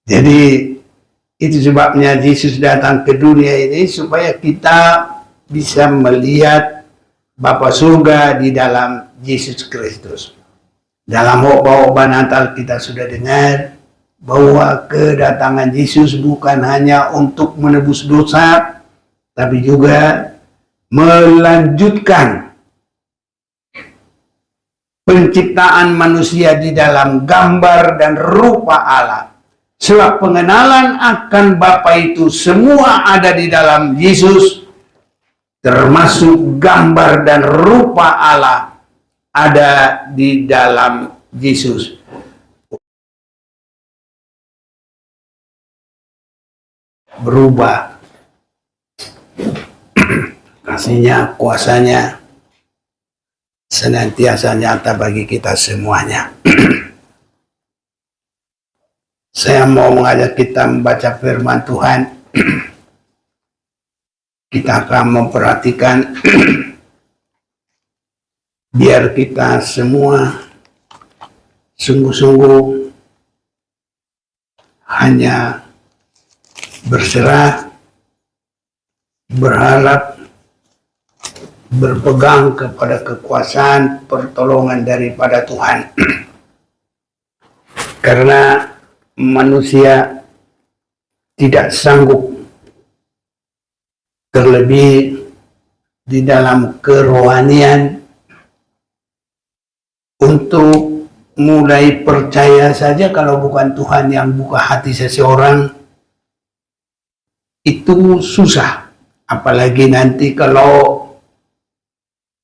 Jadi itu sebabnya Yesus datang ke dunia ini supaya kita bisa melihat Bapa surga di dalam Yesus Kristus. Dalam khotbah Natal kita sudah dengar bahwa kedatangan Yesus bukan hanya untuk menebus dosa, tapi juga melanjutkan penciptaan manusia di dalam gambar dan rupa Allah. Sebab pengenalan akan Bapa itu semua ada di dalam Yesus, termasuk gambar dan rupa Allah ada di dalam Yesus. Berubah kasihnya, kuasanya senantiasa nyata bagi kita semuanya. Saya mau mengajak kita membaca firman Tuhan. Kita akan memperhatikan biar kita semua sungguh-sungguh hanya berserah, berharap, berpegang kepada kekuasaan pertolongan daripada Tuhan. Karena manusia tidak sanggup, terlebih di dalam kerohanian, untuk mulai percaya saja kalau bukan Tuhan yang buka hati seseorang, itu susah. Apalagi nanti kalau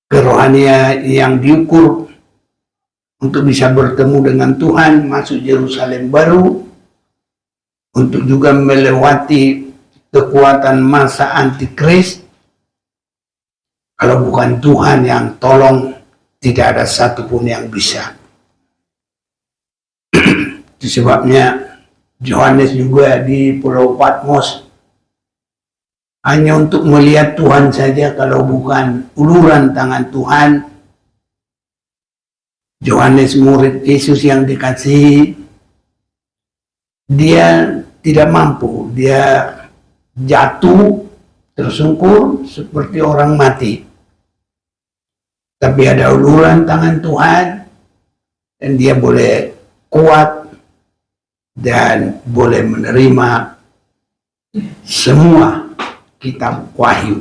kerohanian yang diukur untuk bisa bertemu dengan Tuhan, masuk Yerusalem baru, untuk juga melewati kekuatan masa antikris. Kalau bukan Tuhan yang tolong, tidak ada satupun yang bisa. Itu sebabnya Yohanes juga di Pulau Patmos hanya untuk melihat Tuhan saja, kalau bukan uluran tangan Tuhan. Yohanes, murid Yesus yang dikasihi, dia tidak mampu, dia jatuh tersungkur seperti orang mati. Tapi ada uluran tangan Tuhan dan dia boleh kuat dan boleh menerima semua kitab Wahyu.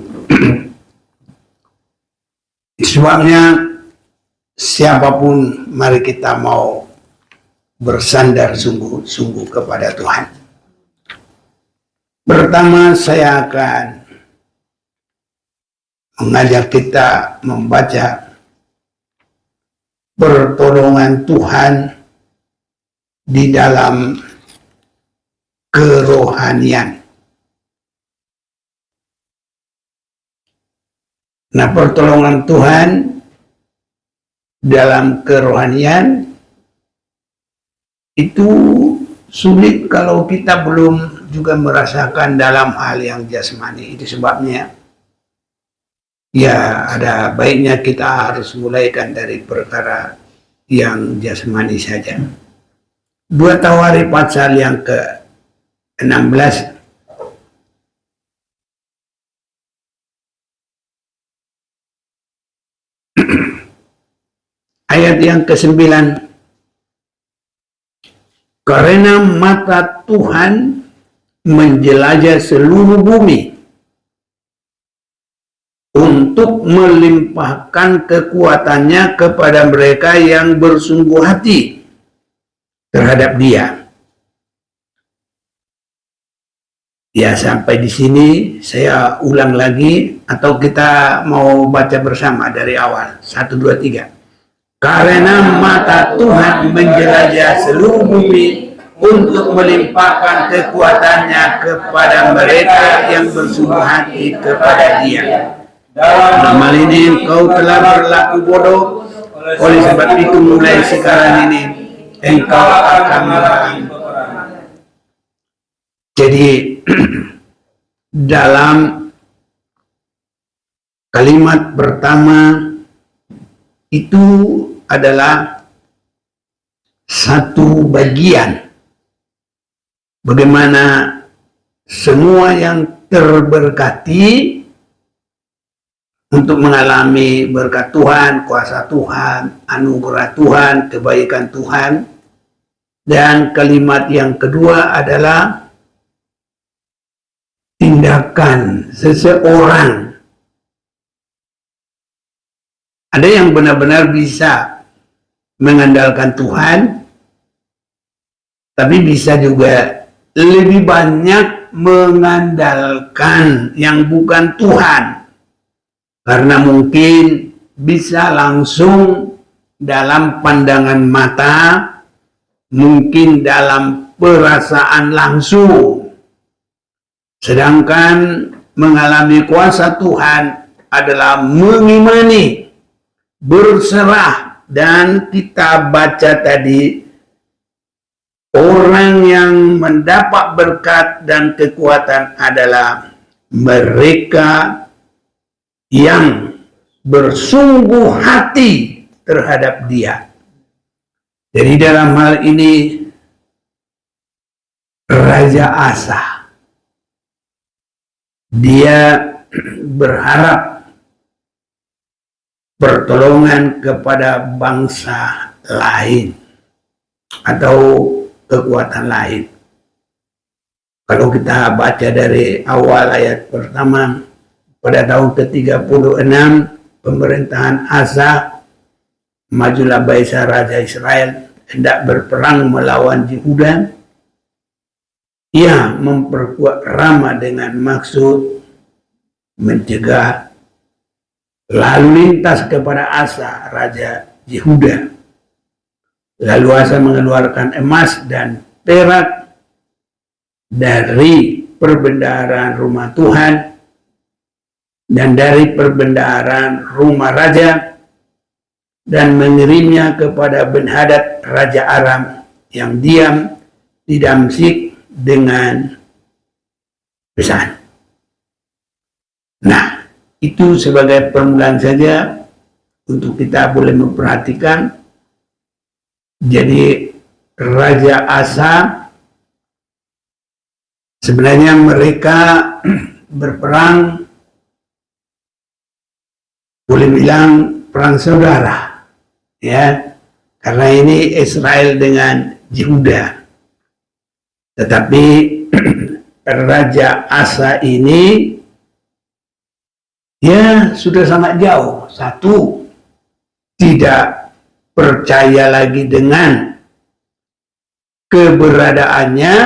Sebabnya siapapun, mari kita mau bersandar sungguh-sungguh kepada Tuhan. Pertama, saya akan mengajak kita membaca pertolongan Tuhan di dalam kerohanian. Nah, pertolongan Tuhan dalam kerohanian itu sulit kalau kita belum juga merasakan dalam hal yang jasmani. Itu sebabnya ya ada baiknya kita harus mulaikan dari perkara yang jasmani saja. 2 Tawarikh pasal yang ke-16 ayat yang ke-9. Karena mata Tuhan menjelajah seluruh bumi untuk melimpahkan kekuatannya kepada mereka yang bersungguh hati terhadap Dia. Ya, sampai di sini saya ulang lagi, atau kita mau baca bersama dari awal. 1, 2, 3. Karena mata Tuhan menjelajah seluruh bumi untuk melimpahkan kekuatannya kepada mereka yang bersungguh hati kepada Dia. Dalam hal ini engkau telah berlaku bodoh, oleh sebab itu mulai sekarang ini engkau akan mengalami. Jadi dalam kalimat pertama itu adalah satu bagian bagaimana semua yang terberkati untuk mengalami berkat Tuhan, kuasa Tuhan, anugerah Tuhan, kebaikan Tuhan. Dan kalimat yang kedua adalah tindakan seseorang. Ada yang benar-benar bisa mengandalkan Tuhan, tapi bisa juga lebih banyak mengandalkan yang bukan Tuhan. Karena mungkin bisa langsung dalam pandangan mata, mungkin dalam perasaan langsung. Sedangkan mengalami kuasa Tuhan adalah mengimani, berserah, dan kita baca tadi, orang yang mendapat berkat dan kekuatan adalah mereka yang bersungguh hati terhadap Dia. Jadi dalam hal ini Raja Asa, dia berharap pertolongan kepada bangsa lain atau kekuatan lain. Kalau kita baca dari awal ayat pertama, pada tahun ke-36 pemerintahan Asa, majulah Baisa Raja Israel hendak berperang melawan Yehuda. Ia memperkuat Rama dengan maksud mencegah lalu lintas kepada Asa, Raja Yehuda. Lalu Asa mengeluarkan emas dan perak dari perbendaharaan rumah Tuhan dan dari perbendaharaan rumah raja, dan mengirimnya kepada Ben-Hadad Raja Aram yang diam di Damsyik dengan pesan. Nah, itu sebagai permulaan saja untuk kita boleh memperhatikan. Jadi Raja Asa sebenarnya mereka berperang, boleh bilang perang saudara, ya, karena ini Israel dengan Yehuda. Tetapi Raja Asa ini ya sudah sangat jauh. Satu, tidak percaya lagi dengan keberadaannya,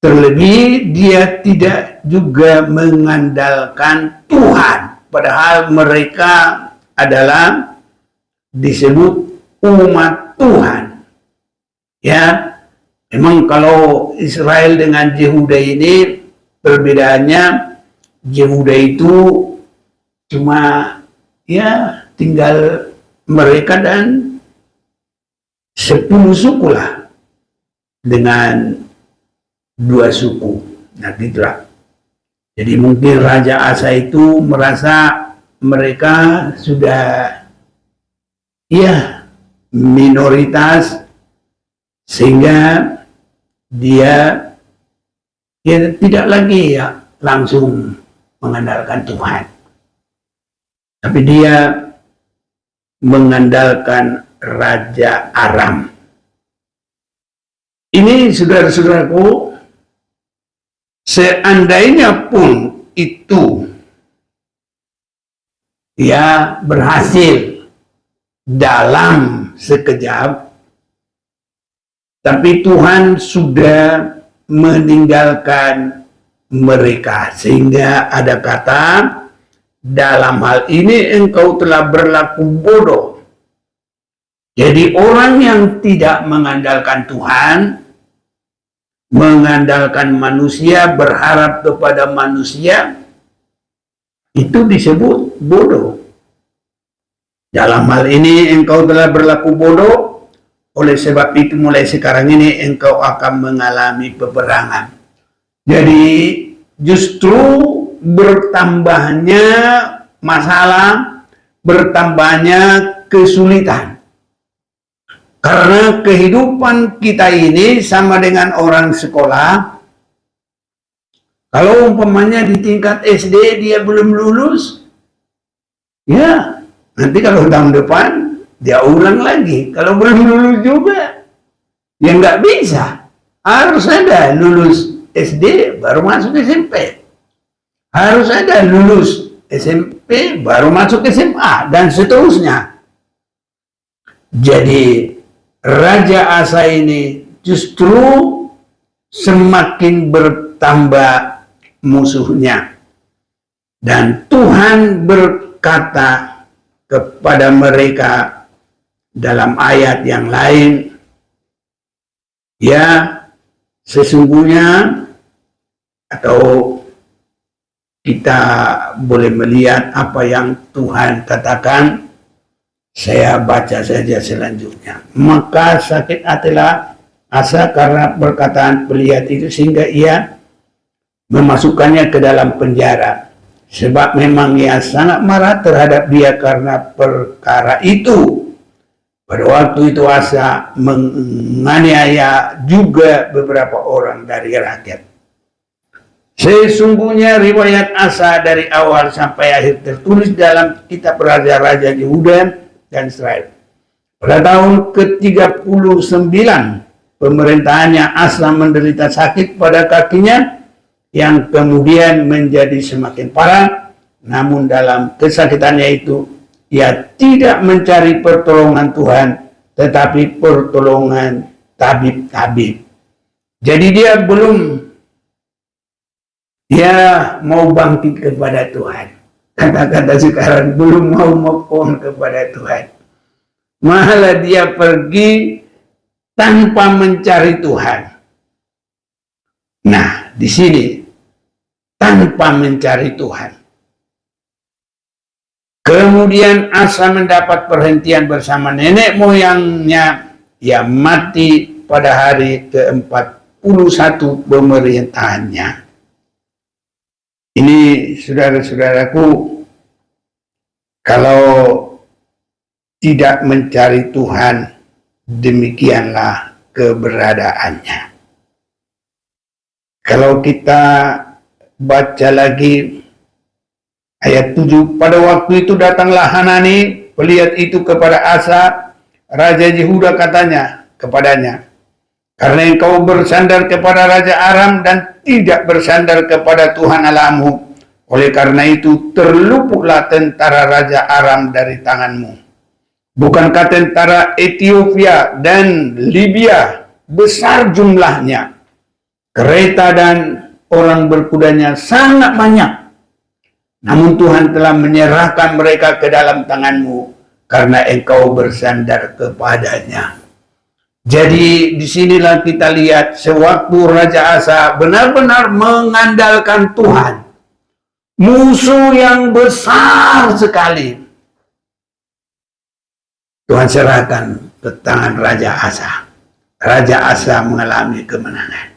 terlebih dia tidak juga mengandalkan Tuhan. Padahal mereka adalah disebut umat Tuhan. Ya, memang kalau Israel dengan Yehuda ini perbedaannya, Yehuda itu cuma ya tinggal mereka dan 10 suku lah dengan 2 suku. Nah gitulah. Jadi mungkin Raja Asa itu merasa mereka sudah ya minoritas, sehingga dia tidak lagi ya langsung mengandalkan Tuhan, tapi dia mengandalkan Raja Aram. Ini saudara-saudaraku, seandainya pun itu ya berhasil dalam sekejap, tapi Tuhan sudah meninggalkan mereka, sehingga ada kata, dalam hal ini engkau telah berlaku bodoh. Jadi orang yang tidak mengandalkan Tuhan, mengandalkan manusia, berharap kepada manusia, itu disebut bodoh. Dalam hal ini engkau telah berlaku bodoh, oleh sebab itu mulai sekarang ini engkau akan mengalami peperangan. Jadi justru bertambahnya masalah, bertambahnya kesulitan. Karena kehidupan kita ini sama dengan orang sekolah. Kalau umpamanya di tingkat SD dia belum lulus, ya nanti kalau tahun depan dia ulang lagi. Kalau belum lulus juga, ya nggak bisa. Harus ada lulus SD baru masuk SMP. Harus ada lulus SMP baru masuk SMA dan seterusnya. Jadi Raja Asa ini justru semakin bertambah musuhnya. Dan Tuhan berkata kepada mereka dalam ayat yang lain, ya sesungguhnya, atau kita boleh melihat apa yang Tuhan katakan. Saya baca saja selanjutnya. Maka sakit hatilah Asa karena perkataan Pelihat itu, sehingga ia memasukkannya ke dalam penjara. Sebab memang ia sangat marah terhadap dia karena perkara itu. Pada waktu itu Asa menganiaya juga beberapa orang dari rakyat. Sesungguhnya riwayat Asa dari awal sampai akhir tertulis dalam kitab Raja-Raja Yehuda dan Israel. Pada tahun ke-39 pemerintahannya, Asa menderita sakit pada kakinya yang kemudian menjadi semakin parah. Namun dalam kesakitannya itu ia tidak mencari pertolongan Tuhan, tetapi pertolongan tabib-tabib. Jadi dia mau bangkit kepada Tuhan. Kata-kata sekarang belum mau mohon kepada Tuhan. Malah dia pergi tanpa mencari Tuhan. Nah, di sini tanpa mencari Tuhan. Kemudian Asa mendapat perhentian bersama nenek moyangnya yang mati pada hari ke-41 pemerintahannya. Ini saudara-saudaraku, kalau tidak mencari Tuhan, demikianlah keberadaannya. Kalau kita baca lagi ayat 7, pada waktu itu datanglah Hanani, Pelihat itu kepada Asa, Raja Yehuda, katanya kepadanya, karena engkau bersandar kepada Raja Aram dan tidak bersandar kepada Tuhan Allahmu, oleh karena itu terluputlah tentara Raja Aram dari tanganmu. Bukankah tentara Ethiopia dan Libya besar jumlahnya, kereta dan orang berkudanya sangat banyak, namun Tuhan telah menyerahkan mereka ke dalam tanganmu karena engkau bersandar kepadanya. Jadi disinilah kita lihat sewaktu Raja Asa benar-benar mengandalkan Tuhan, musuh yang besar sekali Tuhan serahkan ke tangan Raja Asa. Raja Asa mengalami kemenangan,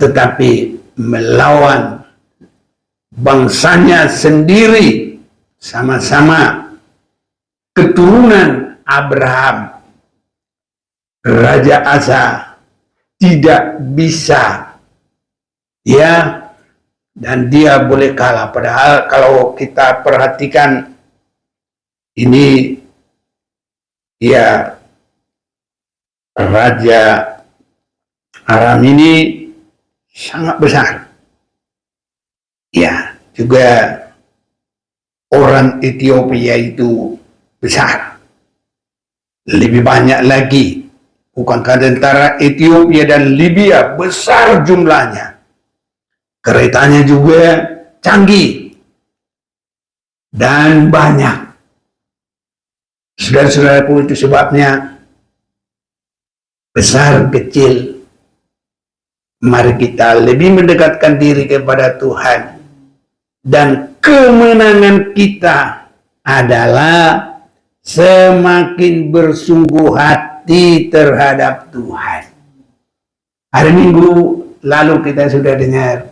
tetapi melawan bangsanya sendiri, sama-sama keturunan Abraham, Raja Asa tidak bisa, ya, dan dia boleh kalah. Padahal kalau kita perhatikan ini, ya, Raja Aram ini sangat besar. Ya, juga orang Ethiopia itu besar. Lebih banyak lagi. Bukankah tentara Ethiopia dan Libya besar jumlahnya? Keretanya juga canggih dan banyak. Saudara-saudaraku, itu sebabnya besar kecil, mari kita lebih mendekatkan diri kepada Tuhan, dan kemenangan kita adalah semakin bersungguh hati terhadap Tuhan. Hari Minggu lalu kita sudah dengar,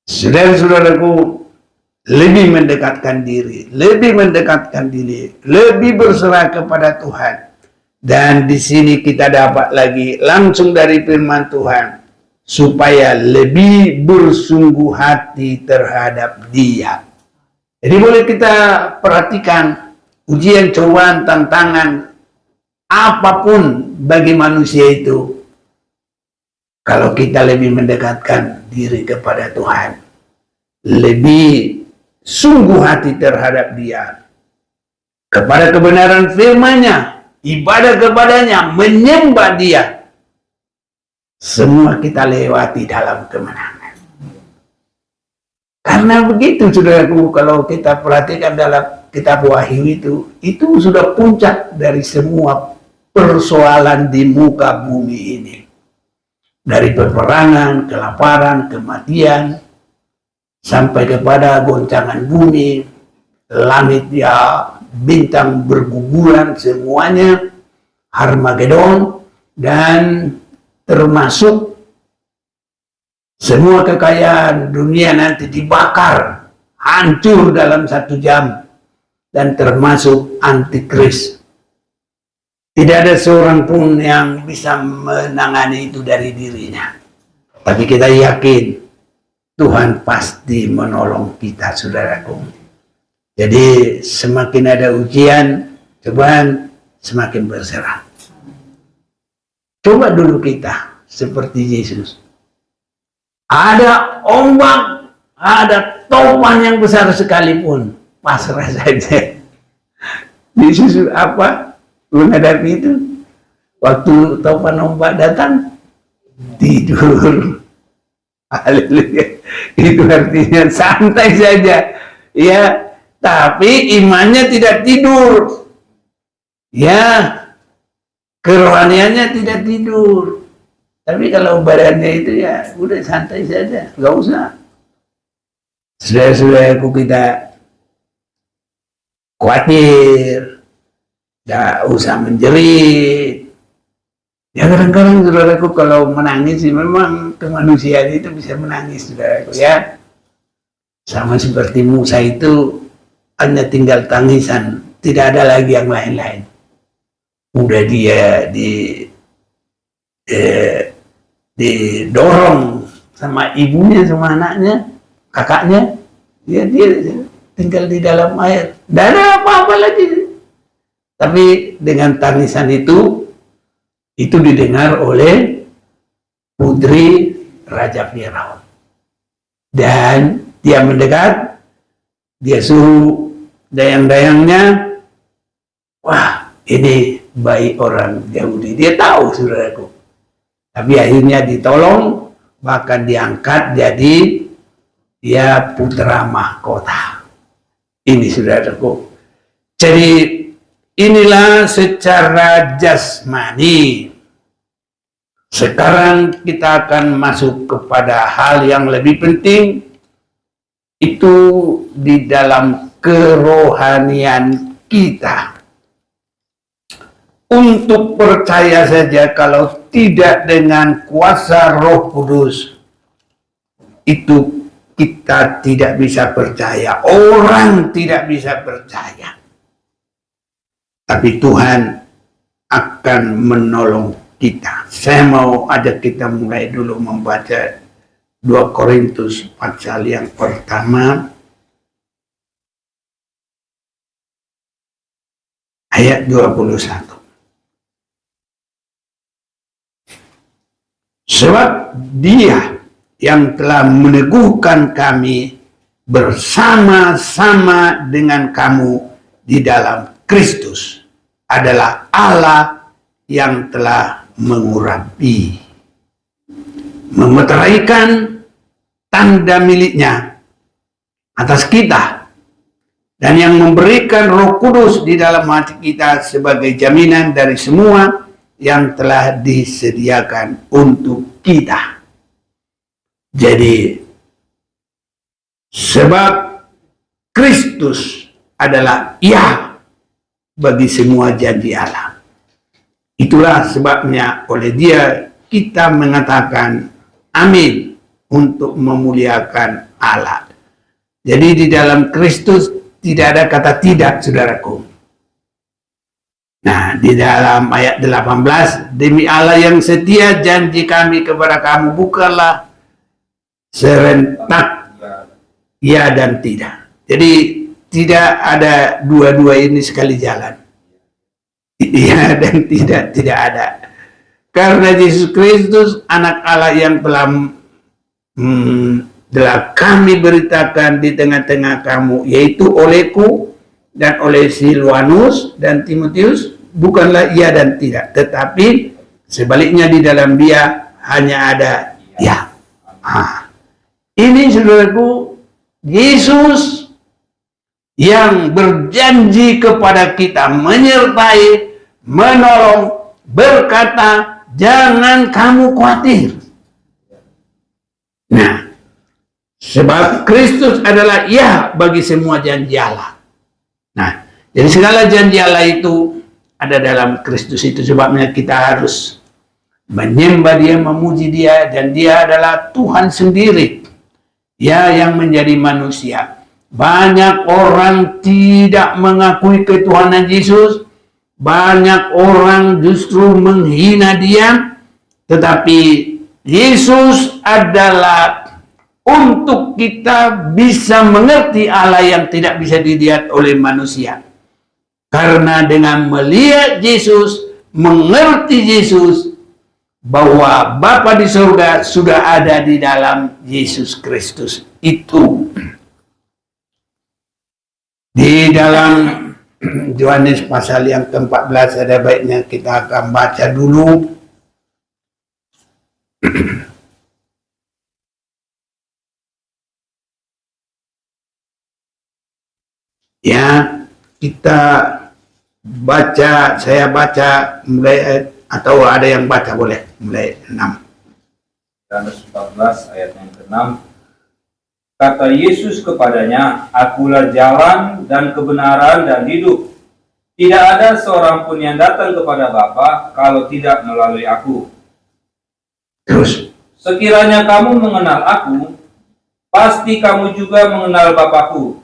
saudara-saudaraku, lebih mendekatkan diri, lebih berserah kepada Tuhan. Dan di sini kita dapat lagi langsung dari firman Tuhan, supaya lebih bersungguh hati terhadap Dia. Jadi boleh kita perhatikan ujian, cobaan, tantangan apapun bagi manusia itu, kalau kita lebih mendekatkan diri kepada Tuhan, lebih sungguh hati terhadap Dia, kepada kebenaran firman-Nya, ibadah kepadanya, menyembah Dia, semua kita lewati dalam kemenangan. Karena begitu, saudaraku, kalau kita perhatikan dalam kitab Wahyu itu sudah puncak dari semua persoalan di muka bumi ini. Dari peperangan, kelaparan, kematian, sampai kepada goncangan bumi, langit ya, bintang berguguran, semuanya Harmagedon, dan termasuk semua kekayaan dunia nanti dibakar, hancur dalam 1 jam, dan termasuk antikris. Tidak ada seorang pun yang bisa menangani itu dari dirinya. Tapi kita yakin Tuhan pasti menolong kita, saudaraku. Jadi semakin ada ujian, cobaan, semakin berserah. Coba dulu kita seperti Yesus. Ada ombak, ada topan yang besar sekalipun, pasrah saja. Yesus apa? Menghadapi itu, waktu topan ombak datang, tidur. Haleluya. Itu artinya santai saja, ya. Tapi imannya tidak tidur, ya. Kerohaniannya tidak tidur. Tapi kalau badannya itu ya udah santai saja, nggak usah. Saudara-saudaraku, kita khawatir, tidak usah menjerit. Ya kadang-kadang, saudaraku, kalau menangis sih memang kemanusiaan itu bisa menangis, saudaraku, ya. Sama seperti Musa itu hanya tinggal tangisan, tidak ada lagi yang lain-lain. Udah dia didorong sama ibunya, sama anaknya, kakaknya, dia tinggal di dalam air. Tidak ada apa-apa lagi. Tapi dengan tangisan itu didengar oleh putri Raja Firaun. Dan dia mendekat, dia suruh dayang-dayangnya, wah ini bayi orang Yahudi. Dia tahu, saudaraku. Tapi akhirnya ditolong, bahkan diangkat jadi dia putra mahkota. Ini, saudaraku. Jadi inilah secara jasmani. Sekarang kita akan masuk kepada hal yang lebih penting, itu di dalam kerohanian kita. Untuk percaya saja, kalau tidak dengan kuasa Roh Kudus, itu kita tidak bisa percaya. Orang tidak bisa percaya. Tapi Tuhan akan menolong kita. Saya mau ajak kita mulai dulu membaca 2 Korintus pasal yang pertama, ayat 21. Sebab Dia yang telah meneguhkan kami bersama-sama dengan kamu di dalam Kristus adalah Allah yang telah mengurapi, memeteraikan tanda miliknya atas kita, dan yang memberikan Roh Kudus di dalam hati kita sebagai jaminan dari semua yang telah disediakan untuk kita. Jadi, sebab Kristus adalah ya bagi semua janji Allah. Itulah sebabnya oleh Dia kita mengatakan amin untuk memuliakan Allah. Jadi di dalam Kristus tidak ada kata tidak, saudaraku. Nah, di dalam ayat 18, demi Allah yang setia, janji kami kepada kamu bukanlah serentak ya dan tidak. Jadi tidak ada dua-dua ini sekali jalan. Iya dan tidak ada. Karena Yesus Kristus anak Allah yang telah kami beritakan di tengah-tengah kamu, yaitu olehku dan oleh Silwanus dan Timotius, bukanlah iya dan tidak, tetapi sebaliknya di dalam dia hanya ada ya. Ini saudaraku, Yesus yang berjanji kepada kita, menyertai, menolong, berkata, jangan kamu khawatir. Nah, sebab Kristus adalah ya bagi semua janji Allah. Nah, jadi segala janji Allah itu ada dalam Kristus. Itu sebabnya kita harus menyembah dia, memuji dia, dan dia adalah Tuhan sendiri. Ya, yang menjadi manusia. Banyak orang tidak mengakui ketuhanan Yesus. Banyak orang justru menghina dia. Tetapi Yesus adalah untuk kita bisa mengerti Allah yang tidak bisa dilihat oleh manusia. Karena dengan melihat Yesus, mengerti Yesus, bahwa Bapa di surga sudah ada di dalam Yesus Kristus. Itu di dalam Yohanes pasal yang ke-14, ada baiknya kita akan baca dulu. Ya, kita baca, saya baca mulai, atau ada yang baca boleh, mulai 6. Yohanes 14 ayat yang ke-6. Kata Yesus kepadanya, akulah jalan dan kebenaran dan hidup. Tidak ada seorang pun yang datang kepada Bapa kalau tidak melalui aku. Terus, sekiranya kamu mengenal aku, pasti kamu juga mengenal Bapakku.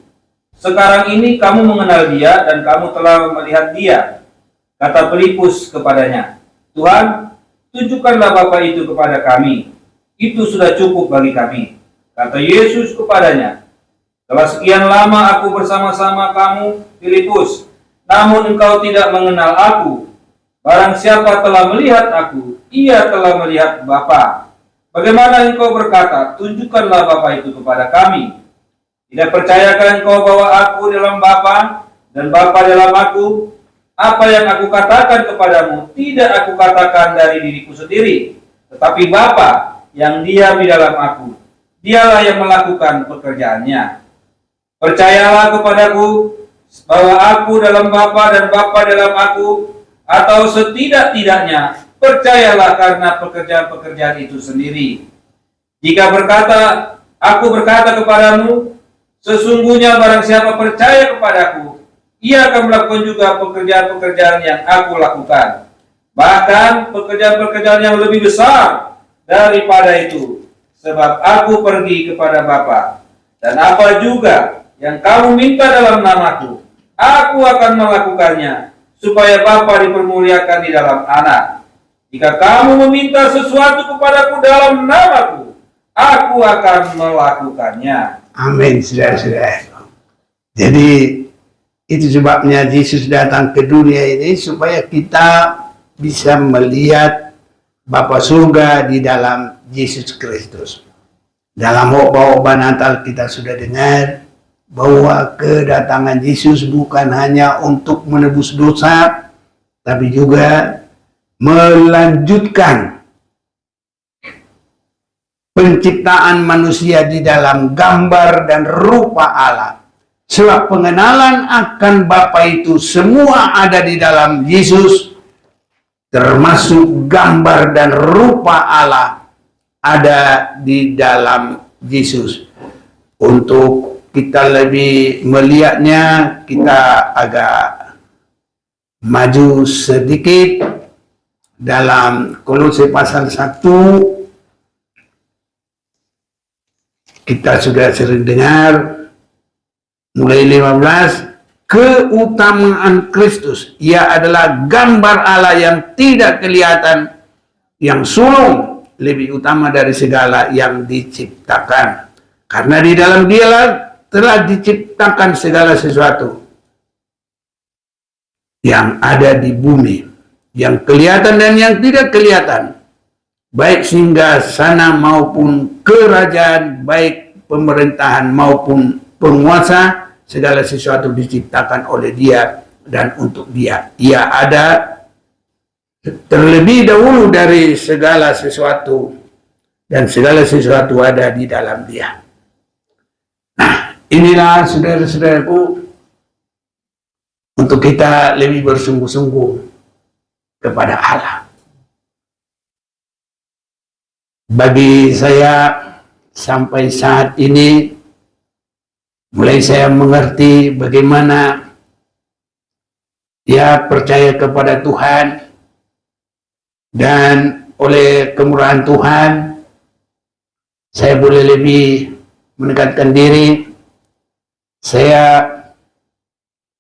Sekarang ini kamu mengenal dia dan kamu telah melihat dia. Kata Filipus kepadanya, Tuhan, tunjukkanlah Bapa itu kepada kami. Itu sudah cukup bagi kami. Kata Yesus kepadanya, telah sekian lama aku bersama-sama kamu, Filipus, namun engkau tidak mengenal aku. Barang siapa telah melihat aku, ia telah melihat Bapa. Bagaimana engkau berkata, tunjukkanlah Bapa itu kepada kami? Tidak percayakah engkau bahwa aku dalam Bapa dan Bapa dalam aku? Apa yang aku katakan kepadamu tidak aku katakan dari diriku sendiri, tetapi Bapa yang diam di dalam aku, dialah yang melakukan pekerjaannya. Percayalah kepadaku bahwa aku dalam Bapa dan Bapa dalam aku, atau setidak-tidaknya percayalah karena pekerjaan-pekerjaan itu sendiri. Jika aku berkata kepadamu, sesungguhnya barang siapa percaya kepadaku, ia akan melakukan juga pekerjaan-pekerjaan yang aku lakukan. Bahkan pekerjaan-pekerjaan yang lebih besar daripada itu. Sebab aku pergi kepada Bapa. Dan apa juga yang kamu minta dalam namaku, aku akan melakukannya, supaya Bapa dipermuliakan di dalam Anak. Jika kamu meminta sesuatu kepadaku dalam namaku, aku akan melakukannya. amin, saudara-saudara. Jadi itu sebabnya Yesus datang ke dunia ini, supaya kita bisa melihat Bapa surga di dalam Yesus Kristus. Dalam khotbah Natal kita sudah dengar bahwa kedatangan Yesus bukan hanya untuk menebus dosa, tapi juga melanjutkan penciptaan manusia di dalam gambar dan rupa Allah. Sebab pengenalan akan Bapa itu semua ada di dalam Yesus, termasuk gambar dan rupa Allah ada di dalam Yesus. Untuk kita lebih melihatnya, kita agak maju sedikit dalam Kolose pasal 1. Kita sudah sering dengar mulai 15, keutamaan Kristus. Ia adalah gambar Allah yang tidak kelihatan, yang sulung, lebih utama dari segala yang diciptakan. Karena di dalam Dialah telah diciptakan segala sesuatu yang ada di bumi, yang kelihatan dan yang tidak kelihatan, baik singgasana maupun kerajaan, baik pemerintahan maupun penguasa. Segala sesuatu diciptakan oleh Dia dan untuk Dia. Ia ada terlebih dahulu dari segala sesuatu, dan segala sesuatu ada di dalam Dia. Nah, inilah saudara-saudaraku, untuk kita lebih bersungguh-sungguh kepada Allah. Bagi saya sampai saat ini, mulai saya mengerti bagaimana percaya kepada Tuhan, dan oleh kemurahan Tuhan saya boleh lebih mendekatkan diri. Saya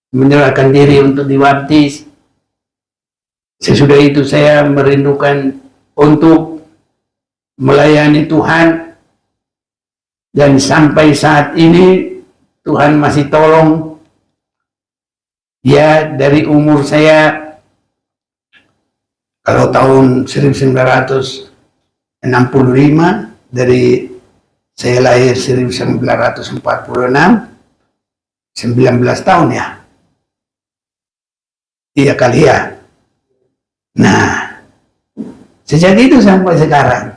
menyerahkan diri untuk dibaptis. Sesudah itu saya merindukan untuk melayani Tuhan, dan sampai saat ini Tuhan masih tolong. Ya, dari umur saya, kalau tahun 1965, dari saya lahir 1946, 19 tahun ya. Iya kali ya. Nah, sejak itu sampai sekarang,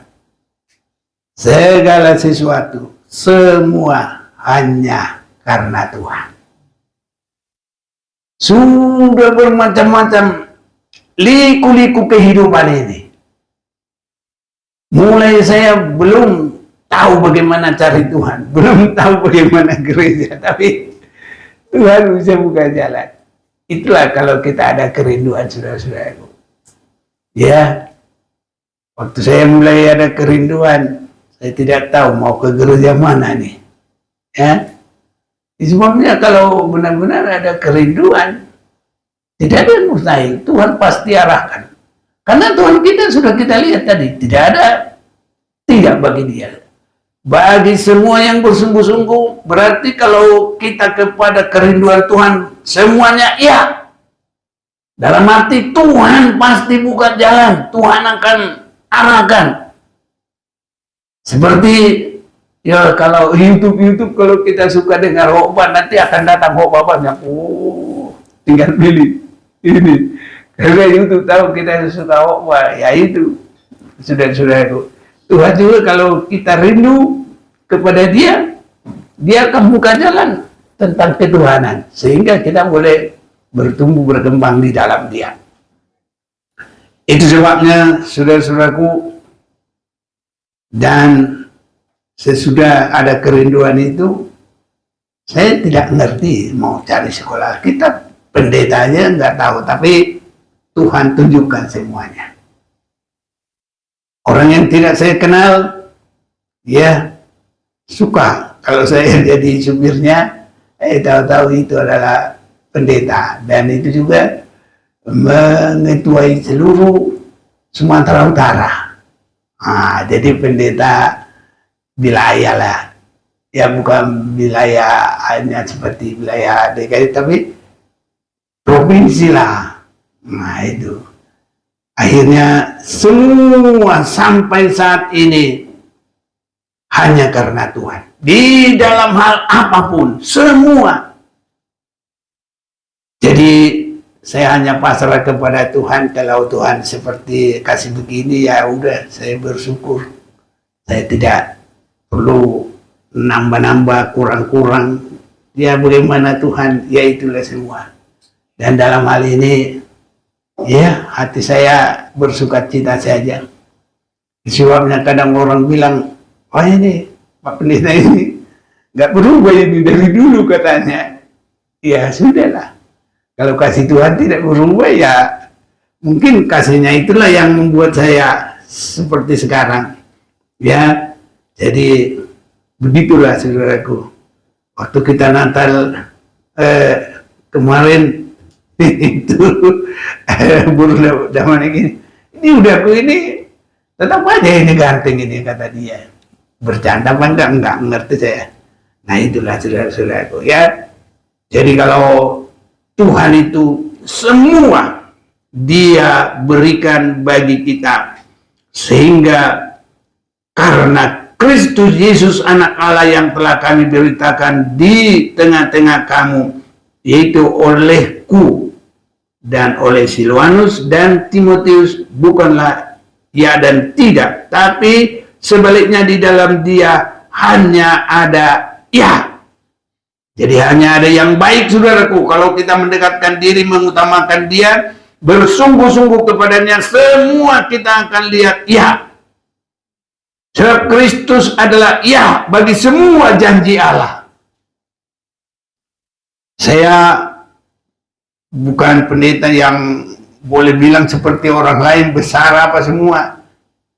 segala sesuatu, semua hanya karena Tuhan. Sudah bermacam-macam liku-liku kehidupan ini. Mulai saya belum tahu bagaimana cari Tuhan, belum tahu bagaimana gereja, tapi Tuhan bisa buka jalan. Itulah kalau kita ada kerinduan, saudara-saudaraku. Ya, waktu saya mulai ada kerinduan, saya tidak tahu mau ke gereja mana nih. Ya, sebabnya kalau benar-benar ada kerinduan, tidak ada yang mustahil. Tuhan pasti arahkan. Karena Tuhan kita sudah kita lihat tadi, tidak ada tidak bagi Dia. Bagi semua yang bersungguh-sungguh, berarti kalau kita kepada kerinduan Tuhan, semuanya iya. Dalam arti Tuhan pasti buka jalan, Tuhan akan arahkan. Seperti ya kalau YouTube kalau kita suka dengar khotbah, nanti akan datang khotbah banyak. Oh, tinggal pilih ini. Karena YouTube tahu kita suka khotbah, ya itu sudah itu. Tuhan juga kalau kita rindu kepada Dia, Dia akan buka jalan tentang ketuhanan, sehingga kita boleh bertumbuh berkembang di dalam Dia. Itu sebabnya saudara-saudaraku, dan sesudah ada kerinduan itu, saya tidak ngerti mau cari sekolah. Kita pendetanya nggak tahu, tapi Tuhan tunjukkan semuanya. Orang yang tidak saya kenal, ya suka kalau saya jadi supirnya, tahu-tahu itu adalah pendeta, dan itu juga mengetuai seluruh Sumatera Utara. Nah, jadi pendeta wilayah lah, ya bukan wilayah hanya seperti wilayah DKI, tapi provinsi lah. Nah itu, akhirnya semua sampai saat ini hanya karena Tuhan. Di dalam hal apapun, semua. Jadi saya hanya pasrah kepada Tuhan. Kalau Tuhan seperti kasih begini, ya udah, saya bersyukur. Saya tidak perlu nambah-nambah, kurang-kurang. Ya bagaimana Tuhan, ya itulah semua. Dan dalam hal ini, ya hati saya bersuka cita saja. Sebabnya kadang orang bilang, oh ini Pak Pendeta ini nggak berubah ini dari dulu katanya. Ya sudahlah. Kalau kasih Tuhan tidak berubah, ya mungkin kasihnya itulah yang membuat saya seperti sekarang. Ya, jadi begitulah saudaraku. Waktu kita Natal kemarin itu Burle zaman ini udah aku ini tetap aja ini ganteng ini kata dia. Bercanda apa enggak ngerti saya. Nah itulah saudara-saudaraku ya. Jadi kalau Tuhan itu semua Dia berikan bagi kita, sehingga karena Kristus Yesus anak Allah yang telah kami beritakan di tengah-tengah kamu, yaitu olehku dan oleh Silwanus dan Timotius, bukanlah ya dan tidak, tapi sebaliknya di dalam Dia hanya ada ya. Jadi hanya ada yang baik, saudaraku. Kalau kita mendekatkan diri, mengutamakan Dia, bersungguh-sungguh kepadanya, semua kita akan lihat ya. Kristus adalah ya bagi semua janji Allah. Saya bukan pendeta yang boleh bilang seperti orang lain besar apa semua,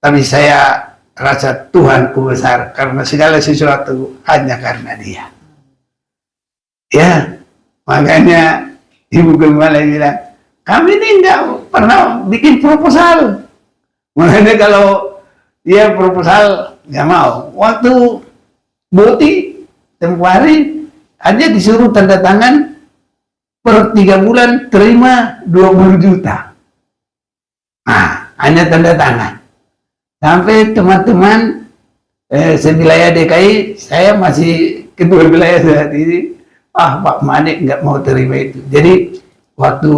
tapi saya rasa Tuhanku besar karena segala sesuatu hanya karena Dia. Ya, makanya Ibu Gembala bilang, kami ini enggak pernah bikin proposal. Makanya kalau dia proposal nggak mau. Waktu Boti tempoh hari aja disuruh tanda tangan per 3 bulan terima 20 juta. Nah, hanya tanda tangan. Sampai teman-teman sewilayah DKI, saya masih ketua wilayah saat ini. Pak Manik nggak mau terima itu. Jadi waktu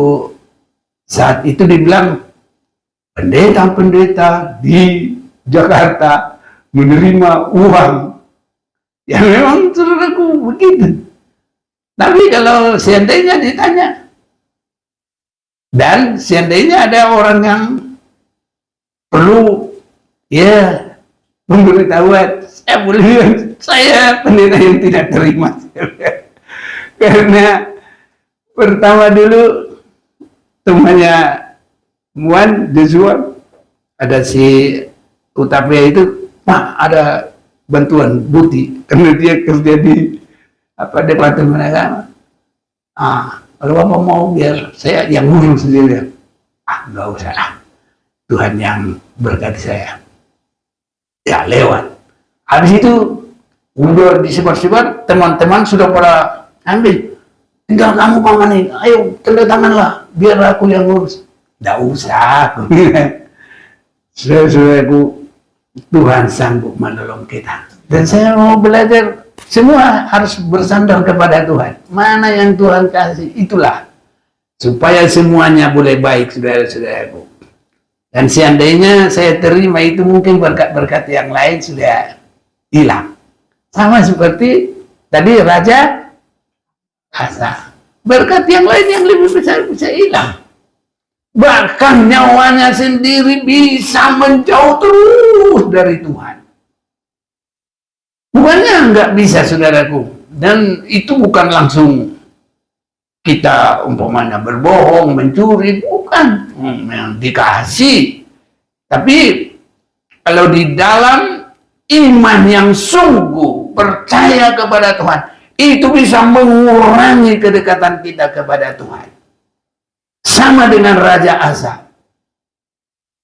saat itu dibilang pendeta-pendeta di Jakarta menerima uang. Ya memang saudaraku begitu. Tapi kalau seandainya ditanya, dan seandainya ada orang yang perlu ya pemberitahuan, saya boleh bilang saya pendeta yang tidak terima. Karena pertama dulu temannya Muan Joshua, ada si Utapia itu, Pak ada bantuan Buti karena dia kerja di departemen agama. Kalau Bapak mau biar saya yang ngurus sendiri. Nggak usah lah, Tuhan yang berkati saya. Ya lewat. Habis itu udah disebar-sebar, teman-teman sudah pada ambil. Tinggal kamu Mani, ayo tanda tanganlah, biar aku yang ngurus. Nggak usah. Saudara-saudaraku, Tuhan sanggup menolong kita. Dan saya mau belajar, semua harus bersandar kepada Tuhan. Mana yang Tuhan kasih, itulah. Supaya semuanya boleh baik, saudara-saudaraku. Dan seandainya saya terima itu, mungkin berkat-berkat yang lain sudah hilang. Sama seperti tadi Raja Asa. Berkat yang lain yang lebih besar bisa hilang. Bahkan nyawanya sendiri bisa menjauh terus dari Tuhan. Bukannya nggak bisa, saudaraku. Dan itu bukan langsung kita umpamanya berbohong, mencuri, bukan. Yang dikasih. Tapi kalau di dalam iman yang sungguh percaya kepada Tuhan, itu bisa mengurangi kedekatan kita kepada Tuhan. Sama dengan Raja Asa.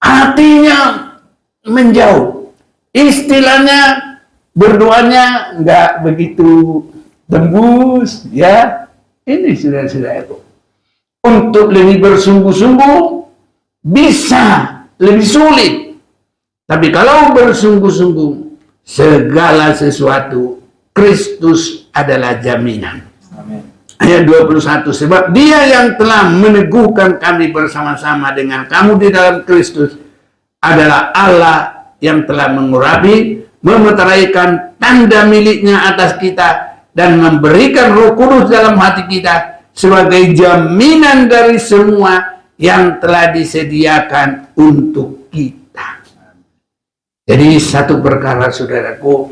Hatinya menjauh. Istilahnya berdoanya nggak begitu tembus, ya. Ini saudara-saudaraku. Untuk lebih bersungguh-sungguh bisa lebih sulit. Tapi kalau bersungguh-sungguh, segala sesuatu Kristus adalah jaminan. Amin. Ayat 21, sebab Dia yang telah meneguhkan kami bersama-sama dengan kamu di dalam Kristus adalah Allah yang telah mengurapi, memeteraikan tanda miliknya atas kita dan memberikan Roh Kudus dalam hati kita sebagai jaminan dari semua yang telah disediakan untuk kita. Jadi satu perkara, saudaraku,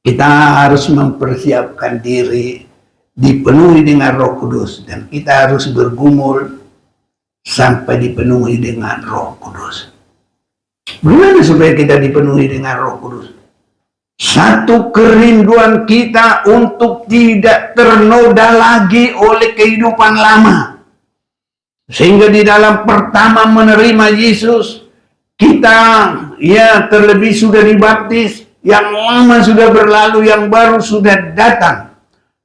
kita harus mempersiapkan diri dipenuhi dengan Roh Kudus, dan kita harus bergumul sampai dipenuhi dengan Roh Kudus. Bagaimana supaya kita dipenuhi dengan Roh Kudus? Satu kerinduan kita untuk tidak ternoda lagi oleh kehidupan lama. Sehingga di dalam pertama menerima Yesus, kita terlebih sudah dibaptis, yang lama sudah berlalu, yang baru sudah datang.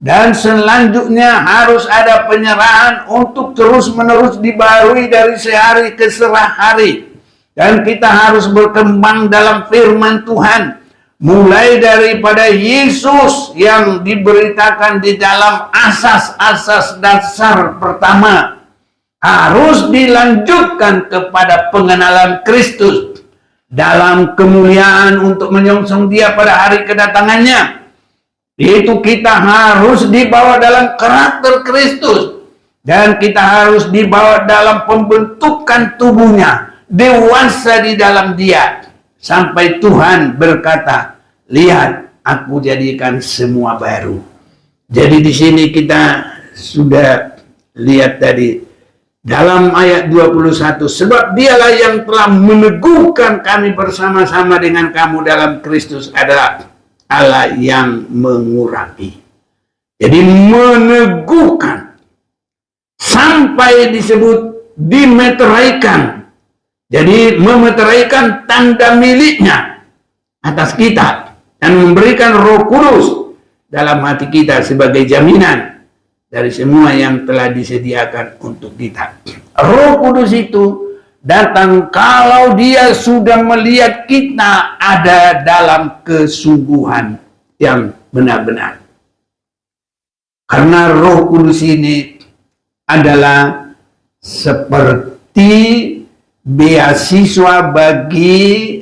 Dan selanjutnya harus ada penyerahan untuk terus-menerus dibarui dari sehari ke sehari. Dan kita harus berkembang dalam firman Tuhan. Mulai daripada Yesus yang diberitakan di dalam asas-asas dasar pertama. Harus dilanjutkan kepada pengenalan Kristus. Dalam kemuliaan untuk menyongsong Dia pada hari kedatangannya. Itu kita harus dibawa dalam karakter Kristus. Dan kita harus dibawa dalam pembentukan tubuhnya. Dewasa di dalam Dia. Sampai Tuhan berkata, lihat, aku jadikan semua baru. Jadi di sini kita sudah lihat tadi. Dalam ayat 21, sebab Dialah yang telah meneguhkan kami bersama-sama dengan kamu dalam Kristus adalah Allah yang mengurapi. Jadi meneguhkan sampai disebut dimeteraikan. Jadi memeteraikan tanda miliknya atas kita dan memberikan Roh Kudus dalam hati kita sebagai jaminan dari semua yang telah disediakan untuk kita. Roh Kudus itu datang kalau Dia sudah melihat kita ada dalam kesungguhan yang benar-benar. Karena Roh Kudus ini adalah seperti beasiswa bagi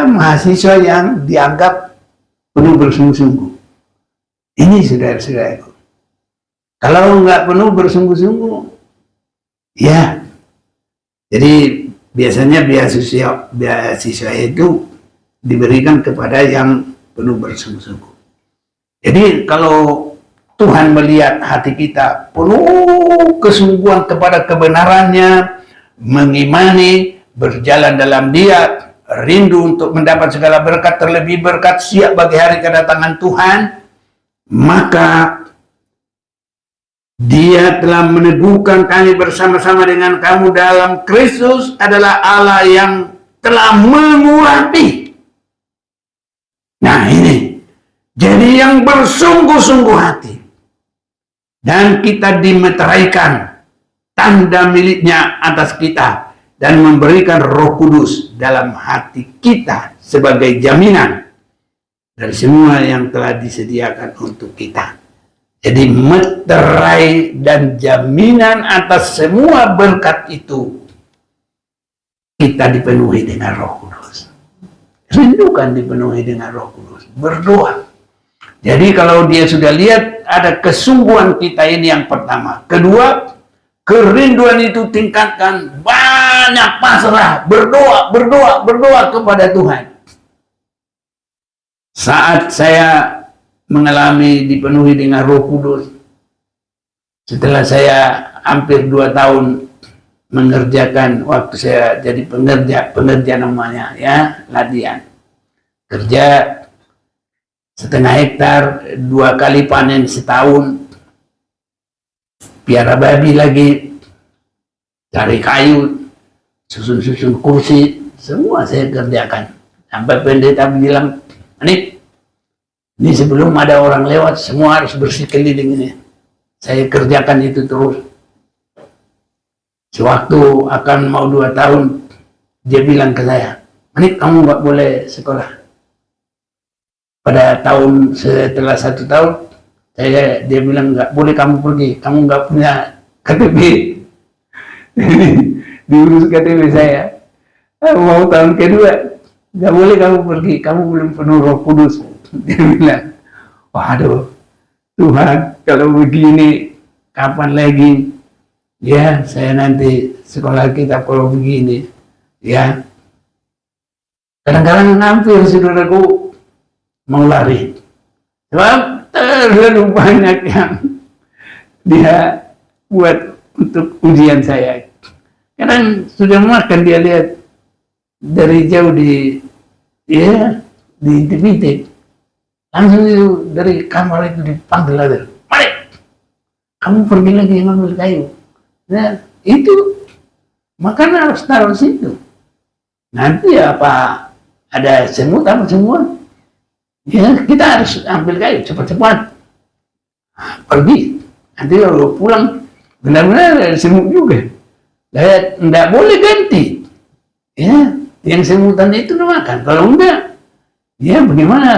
mahasiswa yang dianggap penuh bersungguh-sungguh. Ini saudara-saudaraku. Kalau nggak penuh bersungguh-sungguh, jadi biasanya beasiswa itu diberikan kepada yang penuh bersungguh-sungguh. Jadi kalau Tuhan melihat hati kita penuh kesungguhan kepada kebenarannya, mengimani, berjalan dalam Dia, rindu untuk mendapat segala berkat, terlebih berkat siap bagi hari kedatangan Tuhan, maka Dia telah meneguhkan kami bersama-sama dengan kamu dalam Kristus adalah Allah yang telah mengurapi. Nah ini, jadi yang bersungguh-sungguh hati. Dan kita dimeteraikan tanda miliknya atas kita. Dan memberikan Roh Kudus dalam hati kita sebagai jaminan dari semua yang telah disediakan untuk kita. Jadi meterai dan jaminan atas semua berkat itu kita dipenuhi dengan Roh Kudus. Rindukan dipenuhi dengan Roh Kudus. Berdoa. Jadi kalau Dia sudah lihat ada kesungguhan kita ini yang pertama. Kedua, kerinduan itu tingkatkan, banyak pasrah, berdoa kepada Tuhan. Saat saya mengalami dipenuhi dengan Roh Kudus, setelah saya hampir 2 tahun mengerjakan, waktu saya jadi pengerja namanya latihan, kerja setengah hektar, 2 kali panen setahun, piara babi lagi, cari kayu, susun kursi, semua saya kerjakan. Sampai pendeta bilang, ini sebelum ada orang lewat, semua harus bersih keliling ini. Saya kerjakan itu terus. Sewaktu akan mau 2 tahun, dia bilang ke saya, kamu nggak boleh sekolah. Pada tahun setelah 1 tahun, dia bilang nggak boleh kamu pergi, kamu nggak punya KTP. Diurus KTP saya. Mau tahun kedua, nggak boleh kamu pergi, kamu belum penuh Roh Kudus. Dia bilang, waduh Tuhan, kalau begini kapan lagi saya nanti sekolah kita kalau begini kadang-kadang hampir saudaraku mau lari sebab terlalu banyak yang dia buat untuk ujian saya. Kadang sudah makan dia lihat dari jauh diintip-intip. Langsung itu dari kamar itu dipanggil lagi. Mari, kamu pergi lagi ngambil kayu. Nah, itu makanya harus taruh situ. Nanti apa ada semut apa semua? Ya kita harus ambil kayu cepat-cepat. Pergi. Nanti kalau pulang benar-benar ada semut juga. Tidak boleh ganti. Ya, yang semutan itu makan. Kalau enggak, ya bagaimana?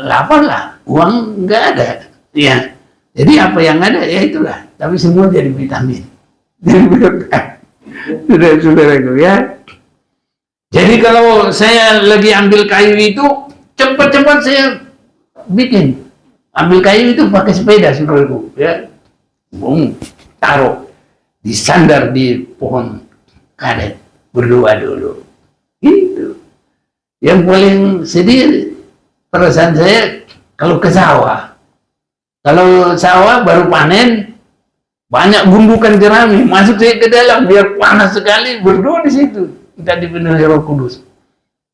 Lapar lah. Uang enggak ada. Ya. Jadi apa yang ada ya itulah. Tapi semua jadi vitamin. Jadi berkah. Saudara-saudaraku ya. Jadi kalau saya lagi ambil kayu itu, cepat-cepat saya bikin. Ambil kayu itu pakai sepeda, saudaraku. Ya. Taruh. Disandar di pohon karet. Berdoa dulu. Itu. Yang paling sedih perasaan saya kalau ke sawah. Kalau sawah baru panen, banyak gundukan jerami. Masuk saya ke dalam, biar panas sekali, berdoa di situ. Kita dipenuhi Roh Kudus.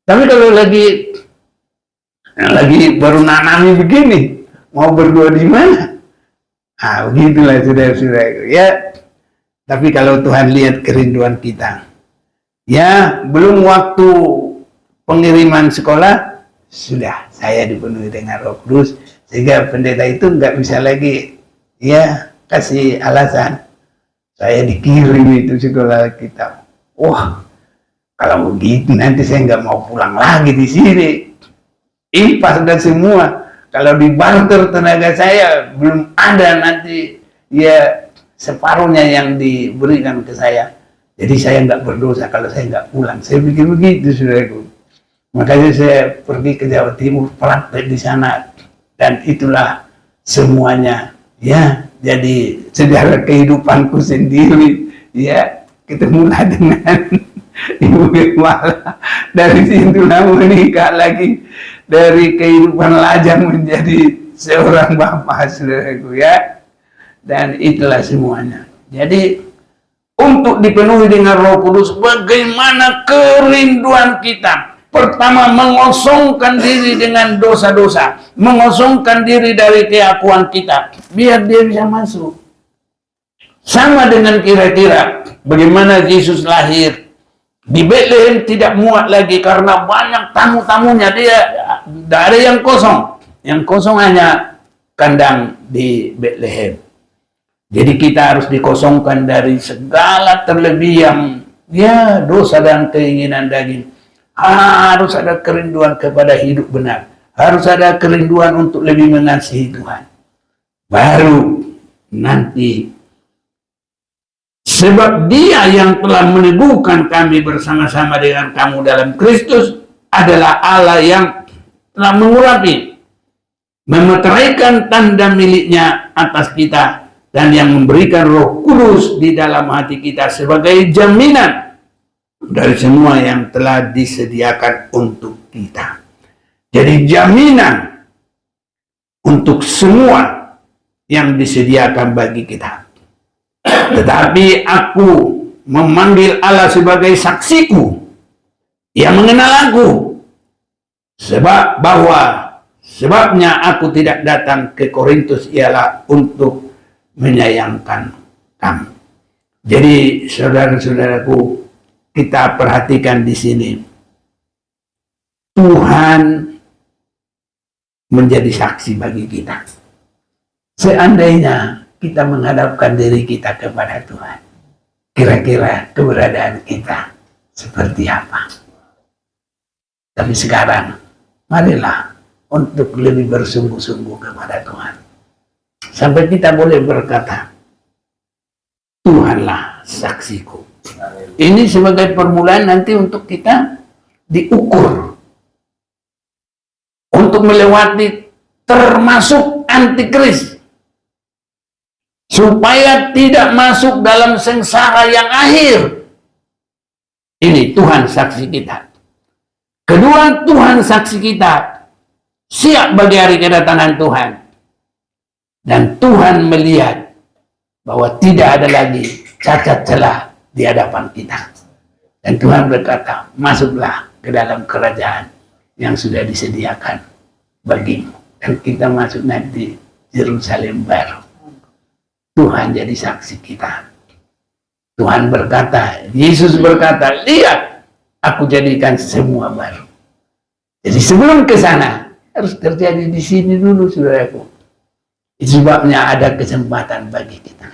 Tapi kalau lagi baru nanami begini, mau berdoa di mana? Ah, begitulah saudara-saudara. Ya, tapi kalau Tuhan lihat kerinduan kita, ya belum waktu pengiriman sekolah, sudah saya dipenuhi dengan Roh Kudus, sehingga pendeta itu nggak bisa lagi, ya kasih alasan, saya dikirim itu sekolah kita. Wah, kalau begitu nanti saya nggak mau pulang lagi di sini. Impas dan semua. Kalau di barter tenaga saya belum ada nanti ya separuhnya yang diberikan ke saya. Jadi saya nggak berdosa kalau saya nggak pulang. Saya pikir begitu, saudaraku. Makanya saya pergi ke Jawa Timur, praktek di sana, dan itulah semuanya. Ya, jadi sejarah kehidupanku sendiri. Ya, ketemulah dengan Ibu Gemala. Dari situlah menikah lagi. Dari kehidupan lajang menjadi seorang bapak, saudaraku ya. Dan itulah semuanya. Jadi untuk dipenuhi dengan Roh Kudus, bagaimana kerinduan kita. Pertama, mengosongkan diri dengan dosa-dosa. Mengosongkan diri dari keakuan kita. Biar dia bisa masuk. Sama dengan kira-kira bagaimana Yesus lahir. Di Bethlehem tidak muat lagi karena banyak tamu-tamunya. Dia dari yang kosong. Yang kosong hanya kandang di Bethlehem. Jadi kita harus dikosongkan dari segala terlebih yang ya dosa dan keinginan daging. Harus ada kerinduan kepada hidup benar. Harus ada kerinduan untuk lebih mengasihi Tuhan. Baru nanti, sebab Dia yang telah meneguhkan kami bersama-sama dengan kamu dalam Kristus adalah Allah yang telah mengurapi, memeteraikan tanda miliknya atas kita, dan yang memberikan Roh Kudus di dalam hati kita sebagai jaminan dari semua yang telah disediakan untuk kita. Jadi jaminan untuk semua yang disediakan bagi kita. Tetapi aku memanggil Allah sebagai saksiku yang mengenal aku, sebabnya aku tidak datang ke Korintus ialah untuk menyayangkan kamu. Jadi saudara-saudaraku, kita perhatikan di sini, Tuhan menjadi saksi bagi kita. Seandainya kita menghadapkan diri kita kepada Tuhan, kira-kira keberadaan kita seperti apa? Tapi sekarang, marilah untuk lebih bersungguh-sungguh kepada Tuhan. Sampai kita boleh berkata, Tuhanlah saksiku. Ini sebagai permulaan nanti untuk kita diukur. Untuk melewati termasuk antikris. Supaya tidak masuk dalam sengsara yang akhir. Ini Tuhan saksi kita. Kedua, Tuhan saksi kita siap bagi hari kedatangan Tuhan. Dan Tuhan melihat bahwa tidak ada lagi cacat celah di hadapan kita. Dan Tuhan berkata, masuklah ke dalam kerajaan yang sudah disediakan bagimu. Dan kita masuk nanti Yerusalem baru. Tuhan jadi saksi kita. Tuhan berkata, Yesus berkata, lihat, aku jadikan semua baru. Jadi sebelum ke sana, harus terjadi di sini dulu, saudaraku. Itu sebabnya ada kesempatan bagi kita.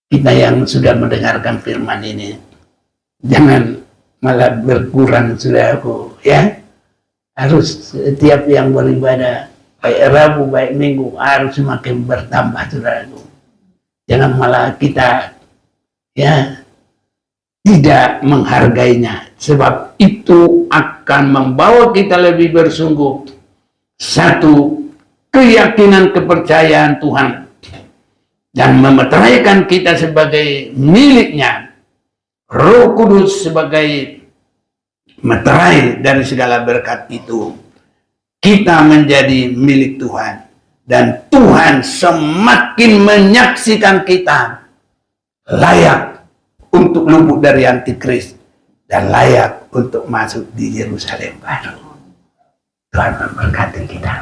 Kita yang sudah mendengarkan firman ini, jangan malah berkurang, saudaraku, ya. Harus setiap yang beribadah, baik Rabu, baik Minggu, harus semakin bertambah, saudaraku. Jangan malah kita, ya, tidak menghargainya, sebab itu akan membawa kita lebih bersungguh. Satu, keyakinan kepercayaan Tuhan, dan memeteraikan kita sebagai miliknya. Roh Kudus sebagai meterai dari segala berkat itu. Kita menjadi milik Tuhan. Dan Tuhan semakin menyaksikan kita layak untuk luput dari antikris dan layak untuk masuk di Yerusalem baru. Tuhan memberkati kita.